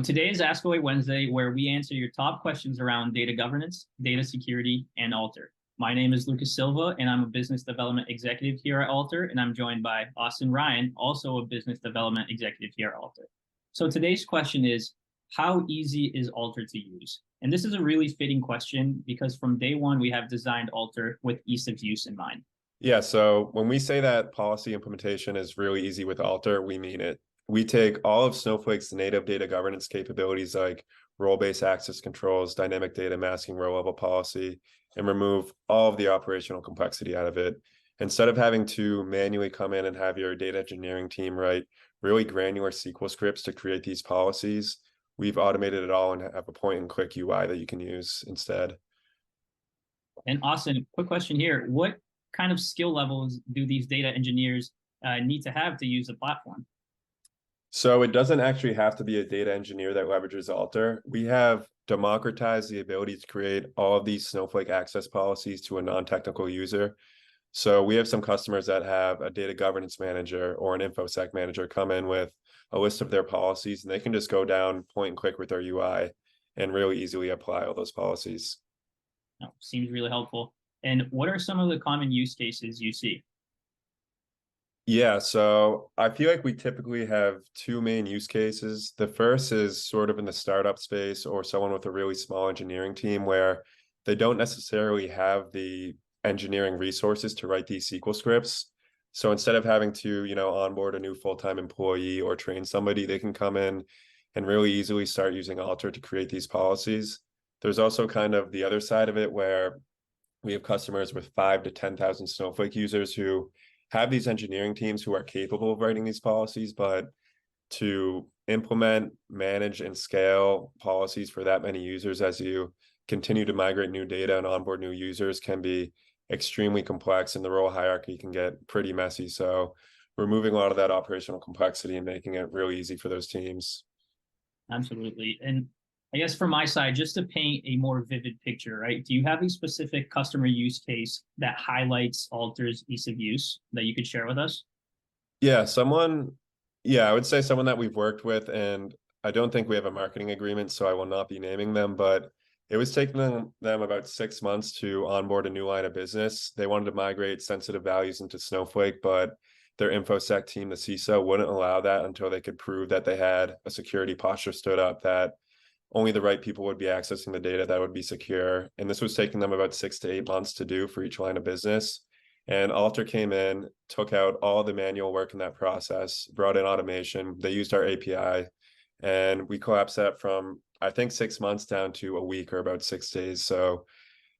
Today is Ask Away Wednesday, where we answer your top questions around data governance, data security, and ALTR. My name is Lucas Silva, and I'm a business development executive here at ALTR, and I'm joined by Austin Ryan, also a business development executive here at ALTR. So today's question is, how easy is ALTR to use? And this is a really fitting question because from day one, we have designed ALTR with ease of use in mind. Yeah, so when we say that policy implementation is really easy with ALTR, we mean it. We take all of Snowflake's native data governance capabilities like role-based access controls, dynamic data masking, row-level policy, and remove all of the operational complexity out of it. Instead of having to manually come in and have your data engineering team write really granular SQL scripts to create these policies, we've automated it all and have a point-and-click UI that you can use instead. And Austin, quick question here. What kind of skill levels do these data engineers need to have to use the platform? So it doesn't actually have to be a data engineer that leverages ALTR. We have democratized the ability to create all of these Snowflake access policies to a non-technical user. So we have some customers that have a data governance manager or an InfoSec manager come in with a list of their policies, and they can just go down, point and click with their UI and really easily apply all those policies. Oh, seems really helpful. And what are some of the common use cases you see? Yeah, so I feel like we typically have two main use cases. The first is sort of in the startup space or someone with a really small engineering team where they don't necessarily have the engineering resources to write these SQL scripts. So instead of having to, onboard a new full-time employee or train somebody, they can come in and really easily start using ALTR to create these policies. There's also kind of the other side of it where we have customers with 5,000 to 10,000 Snowflake users who have these engineering teams who are capable of writing these policies, but to implement, manage, and scale policies for that many users as you continue to migrate new data and onboard new users can be extremely complex, and the role hierarchy can get pretty messy. So removing a lot of that operational complexity and making it really easy for those teams. Absolutely. And I guess from my side, just to paint a more vivid picture, right? Do you have a specific customer use case that highlights ALTR's ease of use that you could share with us? Yeah, I would say someone that we've worked with, and I don't think we have a marketing agreement, so I will not be naming them, but it was taking them about 6 months to onboard a new line of business. They wanted to migrate sensitive values into Snowflake, but their InfoSec team, the CISO, wouldn't allow that until they could prove that they had a security posture stood up, that only the right people would be accessing the data that would be secure. And this was taking them about 6 to 8 months to do for each line of business. And ALTR came in, took out all the manual work in that process, brought in automation. They used our API, and we collapsed that from, I think, 6 months down to a week or about 6 days. So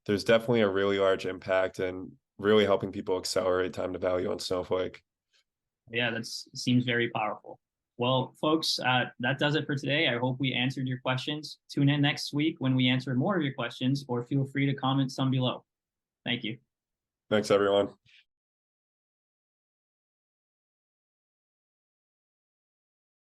there's definitely a really large impact and really helping people accelerate time to value on Snowflake. Yeah, that seems very powerful. Well, folks, that does it for today. I hope we answered your questions. Tune in next week when we answer more of your questions, or feel free to comment some below. Thank you. Thanks, everyone.